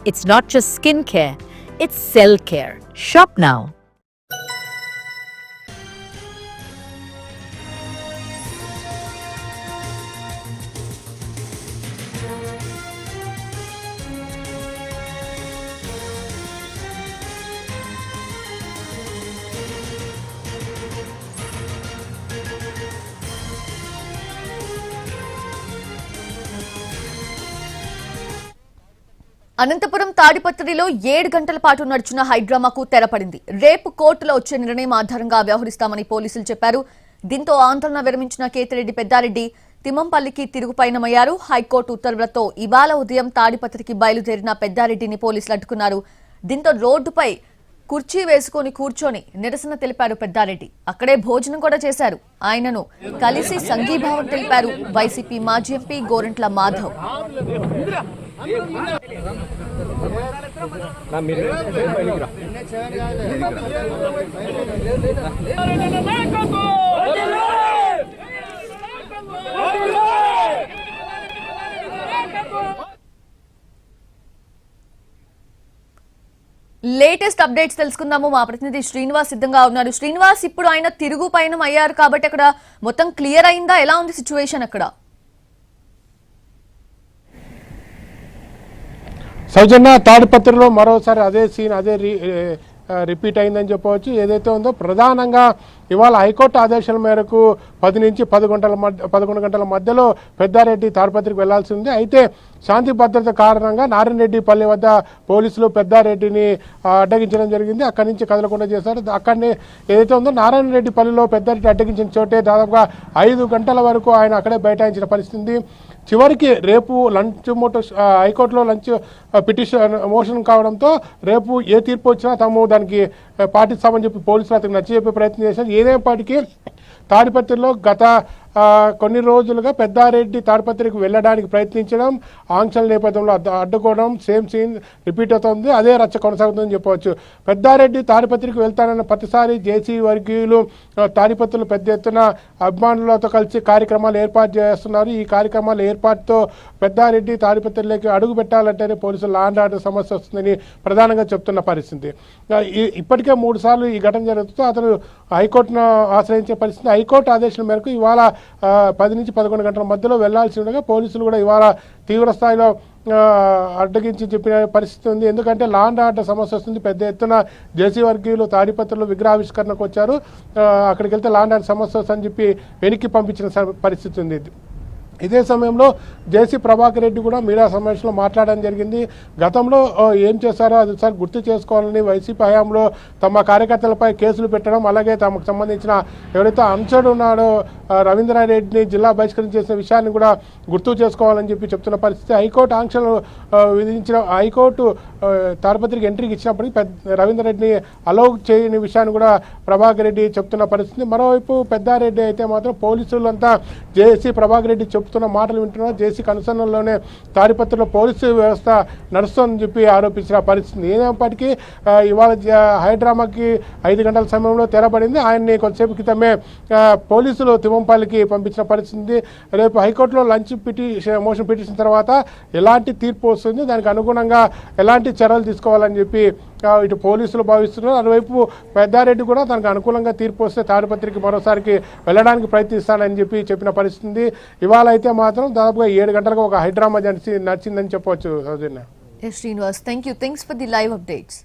It's not just skin care, it's cell care. Shop now. Anantapuram తాడిపత్రిలో 7 గంటల పాటు నడిచిన హైడ్రామాకు తెరపడింది. రేపు కోర్టులో వచ్చే నిర్ణయం ఆధారంగా వ్యవహరిస్తామని పోలీసులు చెప్పారు. దీంతో ఆందోళన విరమించిన కేతిరెడ్డి పెద్దారెడ్డి తిమ్మంపల్లికి తిరుగు పయనమయ్యారు. హైకోర్టు ఉత్తర్వులతో ఇవాళ ఉదయం తాడిపత్రికి బయలుదేరిన పెద్దారెడ్డిని పోలీసులు అడ్డుకున్నారు. దీంతో రోడ్డుపై కుర్చీ వేసుకుని కూర్చొని నిరసన తెలిపారు పెద్దారెడ్డి. అక్కడే భోజనం కూడా చేశారు. ఆయనను కలిసి సంఘీభావం తెలిపారు వైసీపీ మాజీ MP Gorantla Madhav. Latest updates తెలుసుకుందాము. మా ప్రతినిధి శ్రీనివాస్ సిద్ధంగా ఉన్నారు. శ్రీనివాస్, ఇప్పుడు ఆయన తిరుగు పయనం అయ్యారు కాబట్టి అక్కడ మొత్తం క్లియర్ అయిందా? ఎలా ఉంది సిచ్యువేషన్ అక్కడ? సౌజన్య, తాడిపత్రిలో మరోసారి అదే సీన్ రిపీట్ అయిందని చెప్పవచ్చు. ఏదైతే ఉందో ప్రధానంగా ఇవాళ హైకోర్టు ఆదేశాల మేరకు 10 నుంచి 11 గంటల మధ్యలో పెద్దారెడ్డి తాడిపత్రికి వెళ్లాల్సి ఉంది. అయితే శాంతి భద్రత కారణంగా నారాయణరెడ్డిపల్లి వద్ద పోలీసులు పెద్దారెడ్డిని అడ్డగించడం జరిగింది. అక్కడి నుంచి కదలకుండా చేశారు. అక్కడనే ఏదైతే ఉందో నారాయణరెడ్డిపల్లిలో పెద్దారెడ్డి అడ్డగించిన చోటే దాదాపుగా 5 గంటల వరకు ఆయన అక్కడే బైఠాయించిన పరిస్థితి. చివరికి రేపు హైకోర్టులో లంచ్ పిటిషన్ మోషన్ కావడంతో రేపు ఏ తీర్పు వచ్చినా తాము దానికి పాటిస్తామని చెప్పి పోలీసులు అతనికి నచ్చజెప్పే ప్రయత్నం చేశారు. ఏదేపాటికి తాడిపత్రిలో గత కొన్ని రోజులుగా పెద్దారెడ్డి తాడిపత్రికి వెళ్ళడానికి ప్రయత్నించడం, ఆంక్షల నేపథ్యంలో అడ్డుకోవడం, సేమ్ సీన్ రిపీట్ అవుతుంది. అదే రచ్చ కొనసాగుతుందని చెప్పవచ్చు. పెద్దారెడ్డి తాడిపత్రికి వెళ్తానన్న ప్రతిసారి జేసీ వర్గీయులు తాడిపత్రులు పెద్ద ఎత్తున అభిమానులతో కలిసి కార్యక్రమాలు ఏర్పాటు చేస్తున్నారు. ఈ కార్యక్రమాల ఏర్పాటుతో పెద్దారెడ్డి తాడిపత్రిలోకి అడుగు పెట్టాలంటేనే పోలీసులు లా అండ్ ఆర్డర్ సమస్య వస్తుందని ప్రధానంగా చెప్తున్న పరిస్థితి. ఇప్పటికే 3 సార్లు ఈ ఘటన జరుగుతూ అతను హైకోర్టును ఆశ్రయించే పరిస్థితి. హైకోర్టు ఆదేశాల మేరకు ఇవాళ 10 నుంచి 11 గంటల మధ్యలో వెళ్లాల్సి ఉండగా పోలీసులు కూడా ఇవాళ తీవ్ర స్థాయిలో అడ్డగించి చెప్పిన పరిస్థితి ఉంది. ఎందుకంటే లా అండ్ ఆర్డర్ సమస్య వస్తుంది. పెద్ద ఎత్తున జేసీ వర్గీయులు తాడిపత్రిలో విగ్రహావిష్కరణకు వచ్చారు. అక్కడికి వెళ్తే లా అండ్ ఆర్డర్ సమస్య వస్తుందని చెప్పి వెనక్కి పంపించిన పరిస్థితి ఉంది. ఇదే సమయంలో జేసీ ప్రభాకర్ రెడ్డి కూడా మీడియా సమావేశంలో మాట్లాడడం జరిగింది. గతంలో ఏం చేశారో అది ఒకసారి గుర్తు చేసుకోవాలని, వైసీపీ హయాంలో తమ కార్యకర్తలపై కేసులు పెట్టడం, అలాగే తమకు సంబంధించిన ఎవరైతే అంశడు ఉన్నాడో రవీంద్రారెడ్డిని జిల్లా బహిష్కరణ చేసిన విషయాన్ని కూడా గుర్తు చేసుకోవాలని చెప్పి చెప్తున్న పరిస్థితి. హైకోర్టు ఆంక్షలు విధించిన హైకోర్టు తాడిపత్రికి ఎంట్రీకి ఇచ్చినప్పటికీ రవీంద్రారెడ్డిని అలౌ చేయని విషయాన్ని కూడా ప్రభాకర్ రెడ్డి చెప్తున్న పరిస్థితి. మరోవైపు పెద్దారెడ్డి అయితే మాత్రం పోలీసులంతా జేసీ ప్రభాకర్ రెడ్డి చెప్తున్న మాటలు వింటున్నారు. జేసీ కనుసన్నల్లోనే తాడిపత్రిలో పోలీసు వ్యవస్థ నడుస్తుందని చెప్పి ఆరోపించిన పరిస్థితి. ఏదైనప్పటికీ ఇవాళ హైడ్రామాకి 5 గంటల సమయంలో తెరబడింది. ఆయన్ని కొంతసేపు క్రితమే పోలీసులు తిమ్మంపల్లికి పంపించిన పరిస్థితి. రేపు హైకోర్టులో లంచ్ మోషన్ పిటిషన్ తర్వాత ఎలాంటి తీర్పు వస్తుంది, దానికి అనుగుణంగా ఎలాంటి చర్యలు తీసుకోవాలని చెప్పి ఇటు పోలీసులు భావిస్తున్నారు. అటువైపు పెద్దారెడ్డి కూడా తనకు అనుకూలంగా తీర్పు వస్తే తాడిపత్రికి మరోసారికి వెళ్ళడానికి ప్రయత్నిస్తానని చెప్పి చెప్పిన పరిస్థితి. ఇవాళ అయితే మాత్రం దాదాపుగా 7 గంటలకు ఒక హైడ్రామా నడిచిందని చెప్పవచ్చు. Srinivas, thanks for the live updates.